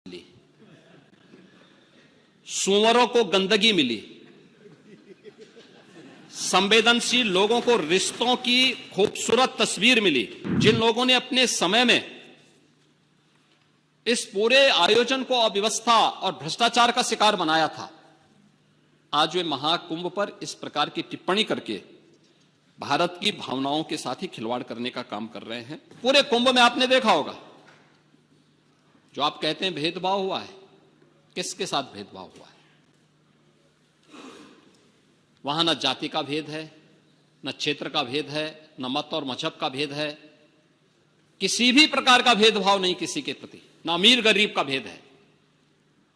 मिली, सूअरों को गंदगी मिली, संवेदनशील लोगों को रिश्तों की खूबसूरत तस्वीर मिली। जिन लोगों ने अपने समय में इस पूरे आयोजन को अव्यवस्था और भ्रष्टाचार का शिकार बनाया था, आज वे महाकुंभ पर इस प्रकार की टिप्पणी करके भारत की भावनाओं के साथ ही खिलवाड़ करने का काम कर रहे हैं। पूरे कुंभ में आपने देखा होगा, जो आप कहते हैं भेदभाव हुआ है, किसके साथ भेदभाव हुआ है? वहां न जाति का भेद है, न क्षेत्र का भेद है, न मत और मजहब का भेद है, किसी भी प्रकार का भेदभाव नहीं किसी के प्रति, न अमीर गरीब का भेद है।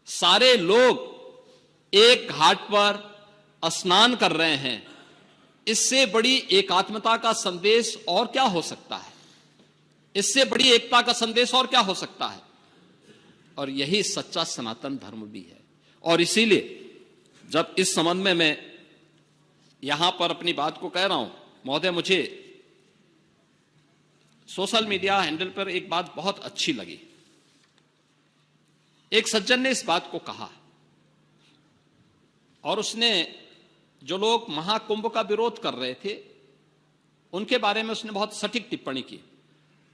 सारे लोग एक घाट पर स्नान कर रहे हैं। इससे बड़ी एकात्मता का संदेश और क्या हो सकता है? इससे बड़ी एकता का संदेश और क्या हो सकता है? और यही सच्चा सनातन धर्म भी है। और इसीलिए जब इस संबंध में मैं यहां पर अपनी बात को कह रहा हूं, महोदय, मुझे सोशल मीडिया हैंडल पर एक बात बहुत अच्छी लगी। एक सज्जन ने इस बात को कहा और उसने जो लोग महाकुंभ का विरोध कर रहे थे उनके बारे में उसने बहुत सटीक टिप्पणी की।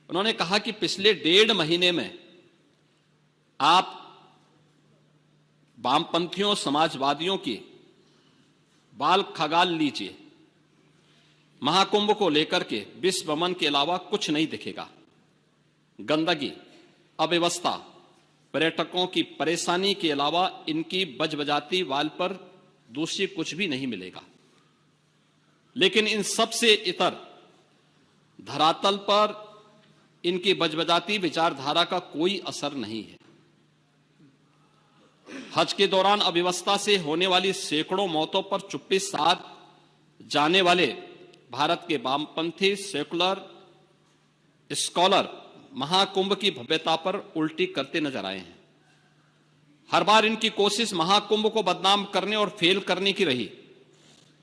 उन्होंने कहा कि पिछले 1.5 महीने में आप वामपंथियों, समाजवादियों की बाल खगाल लीजिए, महाकुंभ को लेकर के विश्व भ्रमण के अलावा कुछ नहीं दिखेगा। गंदगी, अव्यवस्था, पर्यटकों की परेशानी के अलावा इनकी बजबजाती वाल पर दूसरी कुछ भी नहीं मिलेगा। लेकिन इन सब से इतर धरातल पर इनकी बजबजाती विचारधारा का कोई असर नहीं है। हज के दौरान अव्यवस्था से होने वाली सैकड़ों मौतों पर चुप्पी साध जाने वाले भारत के वामपंथी सेकुलर स्कॉलर महाकुंभ की भव्यता पर उल्टी करते नजर आए हैं। हर बार इनकी कोशिश महाकुंभ को बदनाम करने और फेल करने की रही,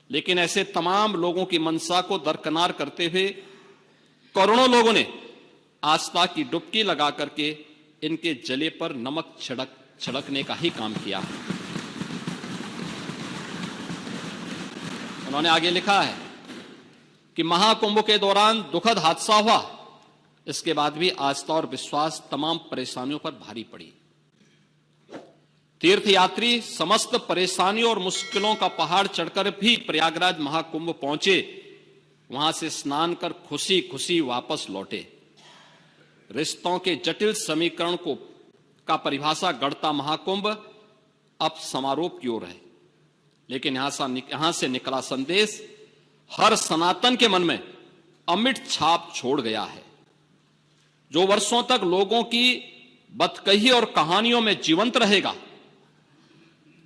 लेकिन ऐसे तमाम लोगों की मंशा को दरकिनार करते हुए करोड़ों लोगों ने आस्था की डुबकी लगा करके इनके जले पर नमक छिड़कने का ही काम किया। उन्होंने आगे लिखा है कि महाकुंभ के दौरान दुखद हादसा हुआ, इसके बाद भी आस्था और विश्वास तमाम परेशानियों पर भारी पड़ी। तीर्थयात्री समस्त परेशानियों और मुश्किलों का पहाड़ चढ़कर भी प्रयागराज महाकुंभ पहुंचे, वहां से स्नान कर खुशी खुशी वापस लौटे। रिश्तों के जटिल समीकरण का परिभाषा गढ़ता महाकुंभ अब समारोह की ओर है, लेकिन यहां से निकला संदेश हर सनातन के मन में अमिट छाप छोड़ गया है, जो वर्षों तक लोगों की बदकही और कहानियों में जीवंत रहेगा।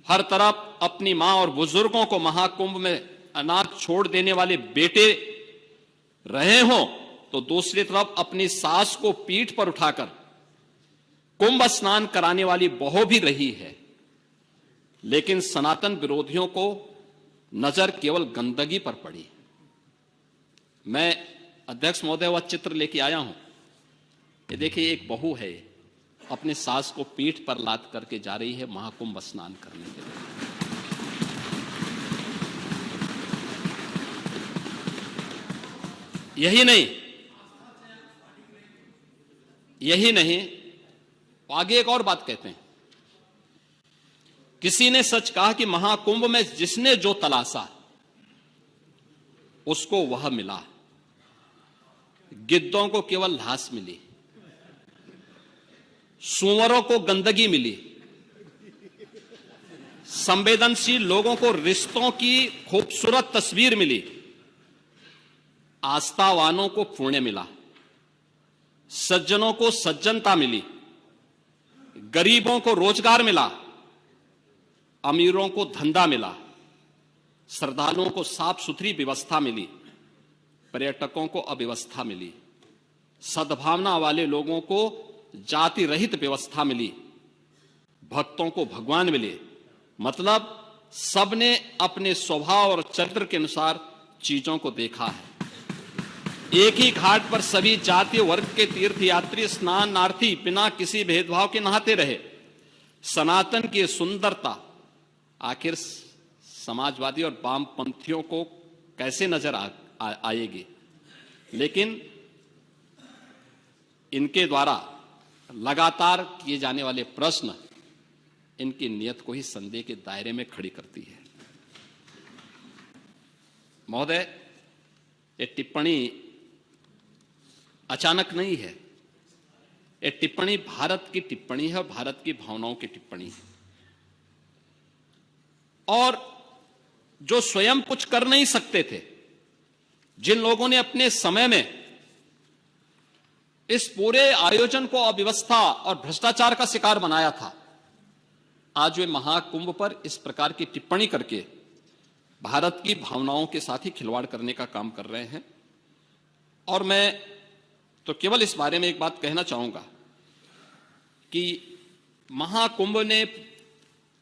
हर तरफ अपनी मां और बुजुर्गों को महाकुंभ में अनाथ छोड़ देने वाले बेटे रहे हों, तो दूसरी तरफ अपनी सास को पीठ पर उठाकर कुंभ स्नान कराने वाली बहू भी रही है। लेकिन सनातन विरोधियों को नजर केवल गंदगी पर पड़ी। मैं अध्यक्ष महोदय वह चित्र लेके आया हूं। ये देखिए, एक बहू है, अपने सास को पीठ पर लाद करके जा रही है महाकुंभ स्नान करने के लिए। यही नहीं, आगे एक और बात कहते हैं। किसी ने सच कहा कि महाकुंभ में जिसने जो तलाशा उसको वह मिला। गिद्धों को केवल घास मिली, सूअरों को गंदगी मिली, संवेदनशील लोगों को रिश्तों की खूबसूरत तस्वीर मिली, आस्थावानों को पुण्य मिला, सज्जनों को सज्जनता मिली, गरीबों को रोजगार मिला, अमीरों को धंधा मिला, श्रद्धालुओं को साफ सुथरी व्यवस्था मिली, पर्यटकों को अव्यवस्था मिली, सद्भावना वाले लोगों को जाति रहित व्यवस्था मिली, भक्तों को भगवान मिले। मतलब सबने अपने स्वभाव और चरित्र के अनुसार चीजों को देखा है। एक ही घाट पर सभी जातीय वर्ग के तीर्थयात्री स्नानार्थी बिना किसी भेदभाव के नहाते रहे। सनातन की सुंदरता आखिर समाजवादी और वामपंथियों को कैसे नजर आएगी, लेकिन इनके द्वारा लगातार किए जाने वाले प्रश्न इनकी नीयत को ही संदेह के दायरे में खड़ी करती है। महोदय, ये टिप्पणी अचानक नहीं है। ये टिप्पणी भारत की टिप्पणी है, भारत की भावनाओं की टिप्पणी है। और जो स्वयं कुछ कर नहीं सकते थे, जिन लोगों ने अपने समय में इस पूरे आयोजन को अव्यवस्था और भ्रष्टाचार का शिकार बनाया था, आज वे महाकुंभ पर इस प्रकार की टिप्पणी करके भारत की भावनाओं के साथ ही खिलवाड़ करने का काम कर रहे हैं। और मैं तो केवल इस बारे में एक बात कहना चाहूंगा कि महाकुंभ ने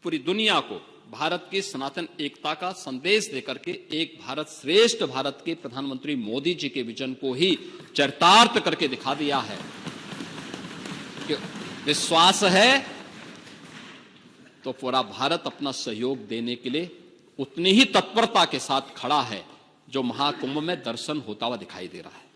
पूरी दुनिया को भारत की सनातन एकता का संदेश देकर के एक भारत श्रेष्ठ भारत के प्रधानमंत्री मोदी जी के विजन को ही चरितार्थ करके दिखा दिया है कि विश्वास है तो पूरा भारत अपना सहयोग देने के लिए उतनी ही तत्परता के साथ खड़ा है जो महाकुंभ में दर्शन होता हुआ दिखाई दे रहा है।